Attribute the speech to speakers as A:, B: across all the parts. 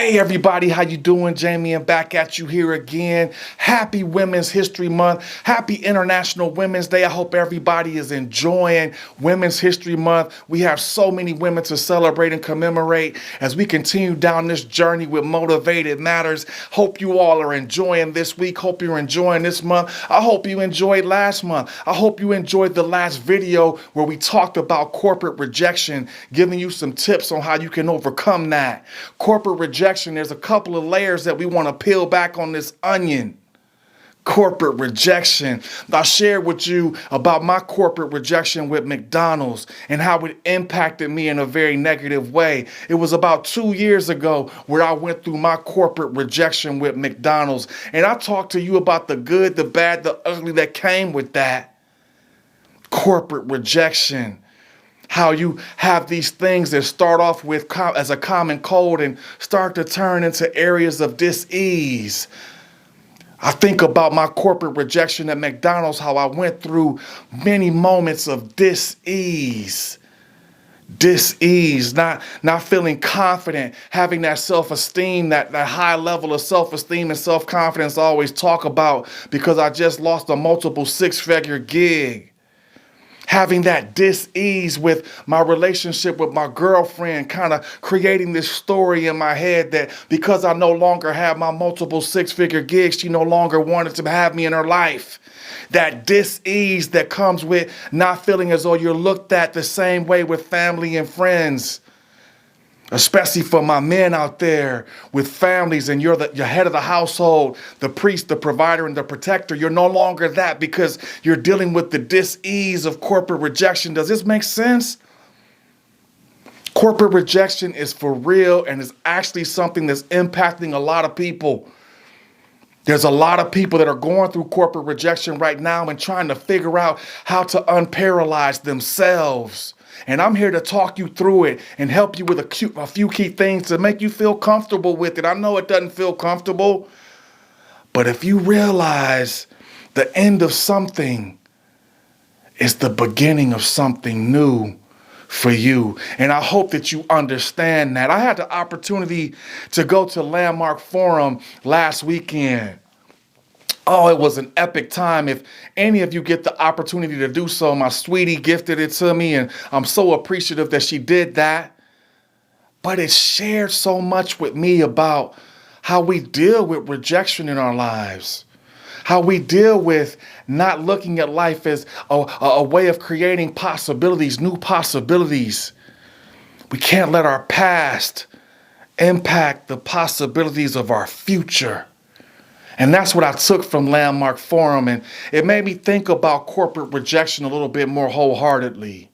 A: Hey everybody, how you doing? Jamion back at you here again. Happy Women's History Month. Happy International Women's Day. I hope everybody is enjoying Women's History Month. We have so many women to celebrate and commemorate as we continue down this journey with Motivated Matters. Hope you all are enjoying this week. Hope you're enjoying this month. I hope you enjoyed last month. I hope you enjoyed the last video where we talked about corporate rejection, giving you some tips on how you can overcome that. Corporate rejection, there's a couple of layers that we want to peel back on this onion. Corporate rejection. I shared with you about my corporate rejection with McDonald's and how it impacted me in a very negative way. It was about 2 years ago where I went through my corporate rejection with McDonald's. And I talked to you about the good, the bad, the ugly that came with that. Corporate rejection. How you have these things that start off with as a common cold and start to turn into areas of dis-ease. I think about my corporate rejection at McDonald's, how I went through many moments of dis-ease. Dis-ease, not feeling confident, having that self-esteem, that high level of self-esteem and self-confidence I always talk about because I just lost a multiple six-figure gig. Having that dis-ease with my relationship with my girlfriend, kind of creating this story in my head that because I no longer have my multiple six-figure gigs, she no longer wanted to have me in her life. That dis-ease that comes with not feeling as though you're looked at the same way with family and friends. Especially for my men out there with families and you're head of the household, the priest, the provider, and the protector. You're no longer that because you're dealing with the dis-ease of corporate rejection. Does this make sense? Corporate rejection is for real and is actually something that's impacting a lot of people. There's a lot of people that are going through corporate rejection right now and trying to figure out how to unparalyze themselves. And I'm here to talk you through it and help you with a few key things to make you feel comfortable with it. I know it doesn't feel comfortable, but if you realize the end of something is the beginning of something new for you. And I hope that you understand that. I had the opportunity to go to Landmark Forum last weekend. Oh, it was an epic time. If any of you get the opportunity to do so, my sweetie gifted it to me, and I'm so appreciative that she did that. But it shared so much with me about how we deal with rejection in our lives, how we deal with not looking at life as a way of creating possibilities, new possibilities. We can't let our past impact the possibilities of our future. And that's what I took from Landmark Forum, and it made me think about corporate rejection a little bit more wholeheartedly.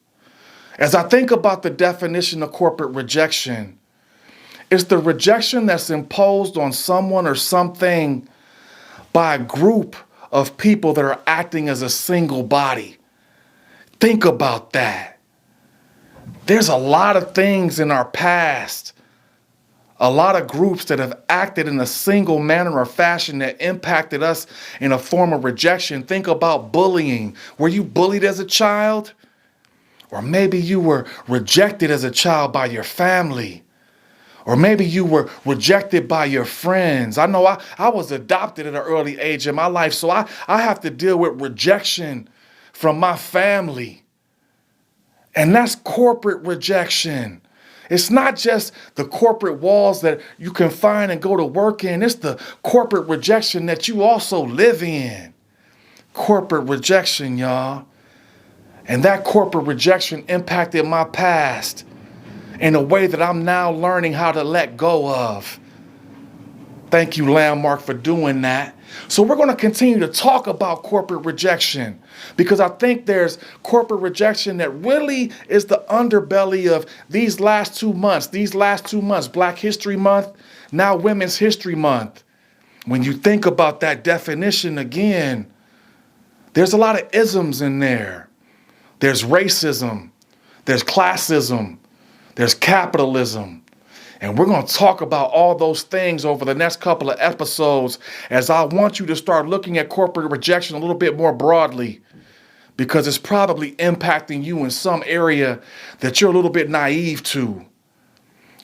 A: As I think about the definition of corporate rejection, it's the rejection that's imposed on someone or something by a group of people that are acting as a single body. Think about that. There's a lot of things in our past, a lot of groups that have acted in a single manner or fashion that impacted us in a form of rejection. Think about bullying. Were you bullied as a child? Or maybe you were rejected as a child by your family. Or maybe you were rejected by your friends. I know I was adopted at an early age in my life, so I have to deal with rejection from my family. And that's corporate rejection. It's not just the corporate walls that you can find and go to work in. It's the corporate rejection that you also live in. Corporate rejection, y'all. And that corporate rejection impacted my past in a way that I'm now learning how to let go of. Thank you, Landmark, for doing that. So we're going to continue to talk about corporate rejection because I think there's corporate rejection that really is the underbelly of these last 2 months, Black History Month, now Women's History Month. When you think about that definition again, there's a lot of isms in there. There's racism, there's classism, there's capitalism. And we're going to talk about all those things over the next couple of episodes as I want you to start looking at corporate rejection a little bit more broadly because it's probably impacting you in some area that you're a little bit naive to.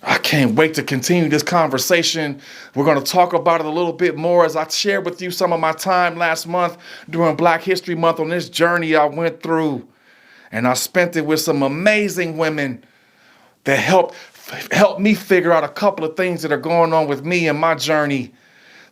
A: I can't wait to continue this conversation. We're going to talk about it a little bit more as I shared with you some of my time last month during Black History Month on this journey I went through. And I spent it with some amazing women that helped me figure out a couple of things that are going on with me and my journey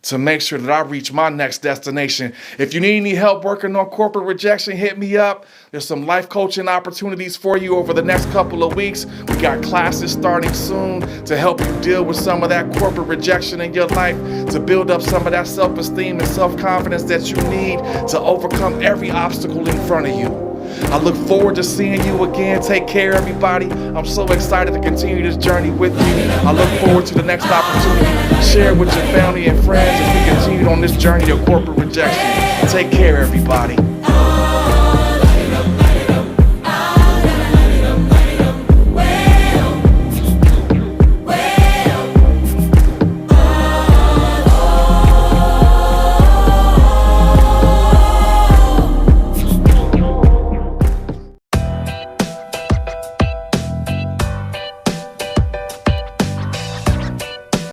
A: to make sure that I reach my next destination. If you need any help working on corporate rejection, hit me up. There's some life coaching opportunities for you over the next couple of weeks. We got classes starting soon to help you deal with some of that corporate rejection in your life, to build up some of that self-esteem and self-confidence that you need to overcome every obstacle in front of you. I look forward to seeing you again. Take care, everybody. I'm so excited to continue this journey with you. I look forward to the next opportunity. Share it with your family and friends as we continue on this journey of corporate rejection. Take care, everybody.